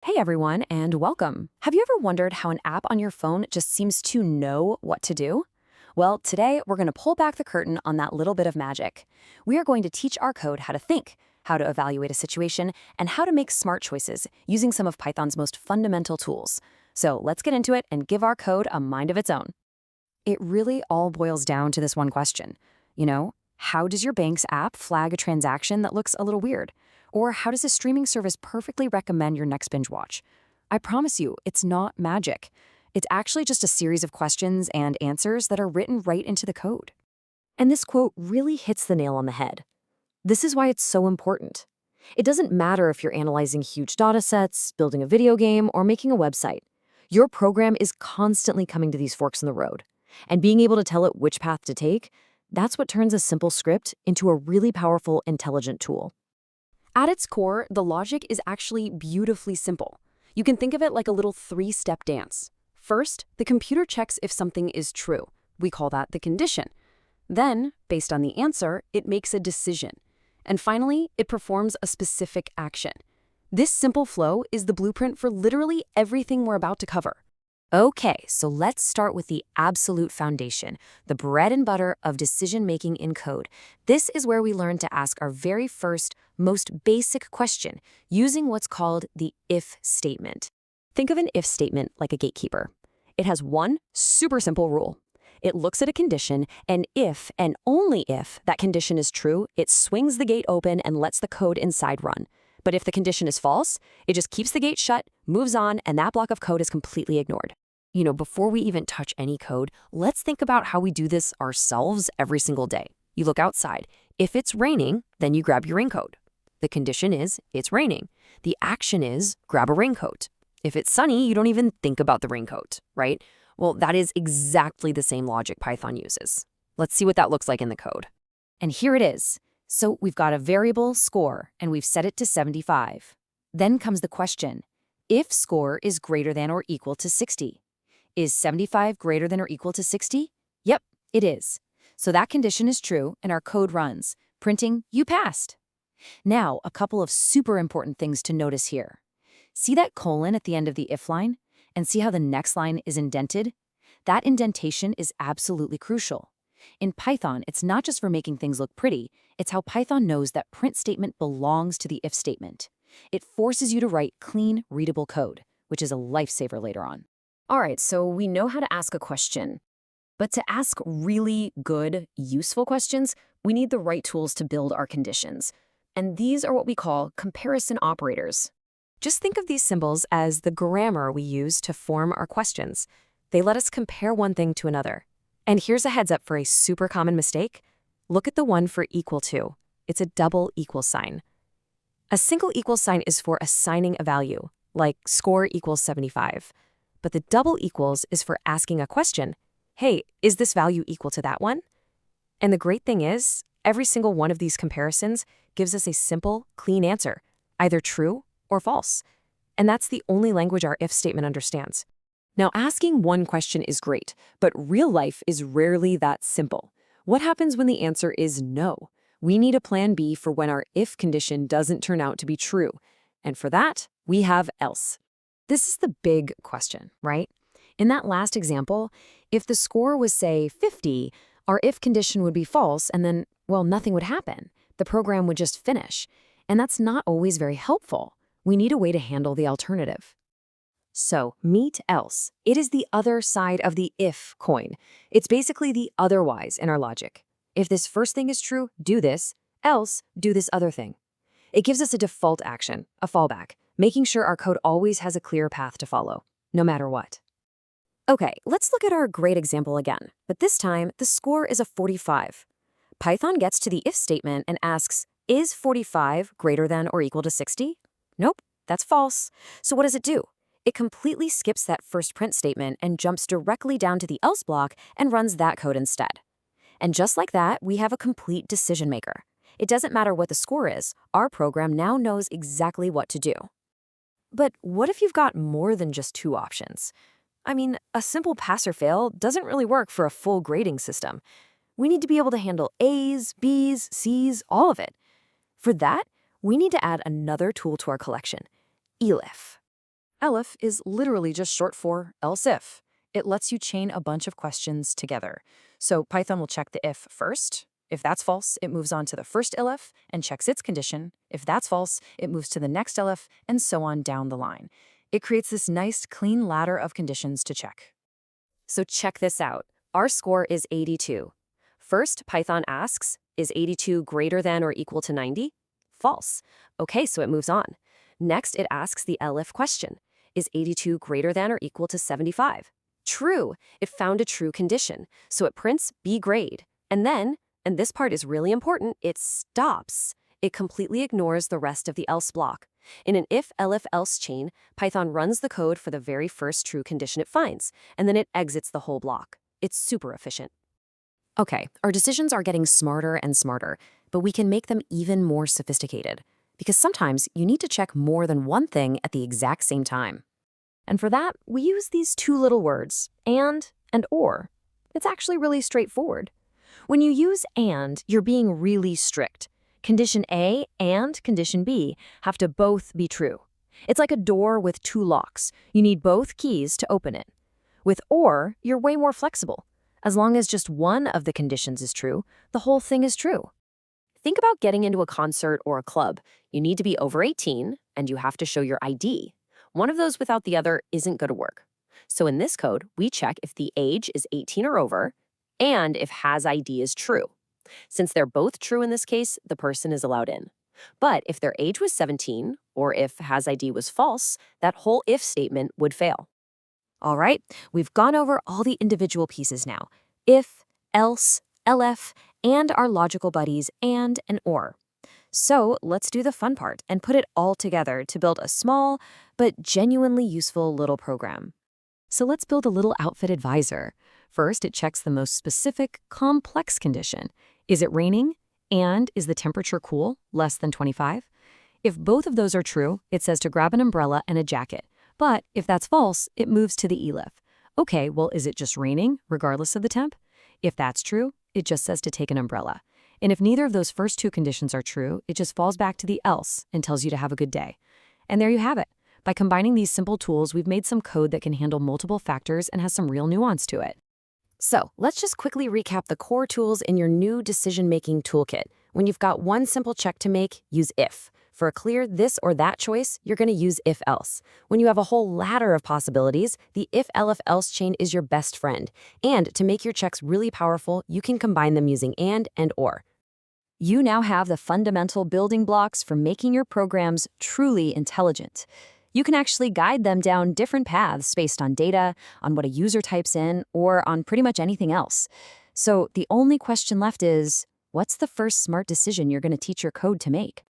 Hey everyone, and welcome. Have you ever wondered how an app on your phone just seems to know what to do? Well, today we're going to pull back the curtain on that little bit of magic. We are going to teach our code how to think, how to evaluate a situation, and how to make smart choices using some of Python's most fundamental tools. So let's get into it and give our code a mind of its own. It really all boils down to this one question. How does your bank's app flag a transaction that looks a little weird? Or how does a streaming service perfectly recommend your next binge watch? I promise you, it's not magic. It's actually just a series of questions and answers that are written right into the code. And this quote really hits the nail on the head. This is why it's so important. It doesn't matter if you're analyzing huge data sets, building a video game, or making a website. Your program is constantly coming to these forks in the road. And being able to tell it which path to take, that's what turns a simple script into a really powerful, intelligent tool. At its core, the logic is actually beautifully simple. You can think of it like a little three-step dance. First, the computer checks if something is true. We call that the condition. Then, based on the answer, it makes a decision. And finally, it performs a specific action. This simple flow is the blueprint for literally everything we're about to cover. Okay, so let's start with the absolute foundation, the bread and butter of decision-making in code. This is where we learn to ask our very first, most basic question, using what's called the if statement. Think of an if statement like a gatekeeper. It has one super simple rule. It looks at a condition, and if, and only if, that condition is true, it swings the gate open and lets the code inside run. But if the condition is false, it just keeps the gate shut, moves on, and that block of code is completely ignored. Before we even touch any code, let's think about how we do this ourselves every single day. You look outside. If it's raining, then you grab your raincoat. The condition is, it's raining. The action is, grab a raincoat. If it's sunny, you don't even think about the raincoat, right? Well, that is exactly the same logic Python uses. Let's see what that looks like in the code. And here it is. So we've got a variable, score, and we've set it to 75. Then comes the question, if score is greater than or equal to 60. Is 75 greater than or equal to 60? Yep, it is. So that condition is true, and our code runs, printing, you passed. Now, a couple of super important things to notice here. See that colon at the end of the if line? And see how the next line is indented? That indentation is absolutely crucial. In Python, it's not just for making things look pretty, it's how Python knows that print statement belongs to the if statement. It forces you to write clean, readable code, which is a lifesaver later on. All right, so we know how to ask a question. But to ask really good, useful questions, we need the right tools to build our conditions. And these are what we call comparison operators. Just think of these symbols as the grammar we use to form our questions. They let us compare one thing to another. And here's a heads up for a super common mistake. Look at the one for equal to. It's a double equal sign. A single equal sign is for assigning a value, like score equals 75. But the double equals is for asking a question. Hey, is this value equal to that one? And the great thing is, every single one of these comparisons gives us a simple, clean answer, either true or false. And that's the only language our if statement understands. Now, asking one question is great, but real life is rarely that simple. What happens when the answer is no? We need a plan B for when our if condition doesn't turn out to be true. And for that, we have else. This is the big question, right? In that last example, if the score was, say, 50, our if condition would be false, and then, well, nothing would happen. The program would just finish. And that's not always very helpful. We need a way to handle the alternative. So, meet else. It is the other side of the if coin. It's basically the otherwise in our logic. If this first thing is true, do this, else do this other thing. It gives us a default action, a fallback, making sure our code always has a clear path to follow, no matter what. Okay, let's look at our great example again, but this time the score is a 45. Python gets to the if statement and asks, is 45 greater than or equal to 60? Nope, that's false. So what does it do? It completely skips that first print statement and jumps directly down to the else block and runs that code instead. And just like that, we have a complete decision maker. It doesn't matter what the score is, our program now knows exactly what to do. But what if you've got more than just two options? I mean, a simple pass or fail doesn't really work for a full grading system. We need to be able to handle A's, B's, C's, all of it. For that, we need to add another tool to our collection, elif. elif is literally just short for else if. It lets you chain a bunch of questions together. So Python will check the if first. If that's false, it moves on to the first elif and checks its condition. If that's false, it moves to the next elif and so on down the line. It creates this nice, clean ladder of conditions to check. So check this out. Our score is 82. First, Python asks, is 82 greater than or equal to 90? False. Okay, so it moves on. Next, it asks the elif question. Is 82 greater than or equal to 75? True. It found a true condition, so it prints B grade. And then, and this part is really important, it stops. It completely ignores the rest of the else block. In an if, elif, else chain, Python runs the code for the very first true condition it finds, and then it exits the whole block. It's super efficient. Okay, our decisions are getting smarter and smarter, but we can make them even more sophisticated. Because sometimes you need to check more than one thing at the exact same time. And for that, we use these two little words, and or. It's actually really straightforward. When you use and, you're being really strict. Condition A and condition B have to both be true. It's like a door with two locks. You need both keys to open it. With or, you're way more flexible. As long as just one of the conditions is true, the whole thing is true. Think about getting into a concert or a club. You need to be over 18, and you have to show your ID. One of those without the other isn't going to work. So in this code, we check if the age is 18 or over, and if has ID is true. Since they're both true in this case, the person is allowed in. But if their age was 17, or if has ID was false, that whole if statement would fail. All right, we've gone over all the individual pieces now. If, else, elif, and our logical buddies and or. So let's do the fun part and put it all together to build a small but genuinely useful little program. So let's build a little outfit advisor. First, it checks the most specific, complex condition. Is it raining? And is the temperature cool, less than 25? If both of those are true, it says to grab an umbrella and a jacket. But if that's false, it moves to the elif. Okay, well, is it just raining, regardless of the temp? If that's true, it just says to take an umbrella. And if neither of those first two conditions are true, it just falls back to the else and tells you to have a good day. And there you have it. By combining these simple tools, we've made some code that can handle multiple factors and has some real nuance to it. So let's just quickly recap the core tools in your new decision-making toolkit. When you've got one simple check to make, use if. For a clear this or that choice, you're going to use if-else. When you have a whole ladder of possibilities, the if-elif-else chain is your best friend. And to make your checks really powerful, you can combine them using and or. You now have the fundamental building blocks for making your programs truly intelligent. You can actually guide them down different paths based on data, on what a user types in, or on pretty much anything else. So the only question left is, what's the first smart decision you're going to teach your code to make?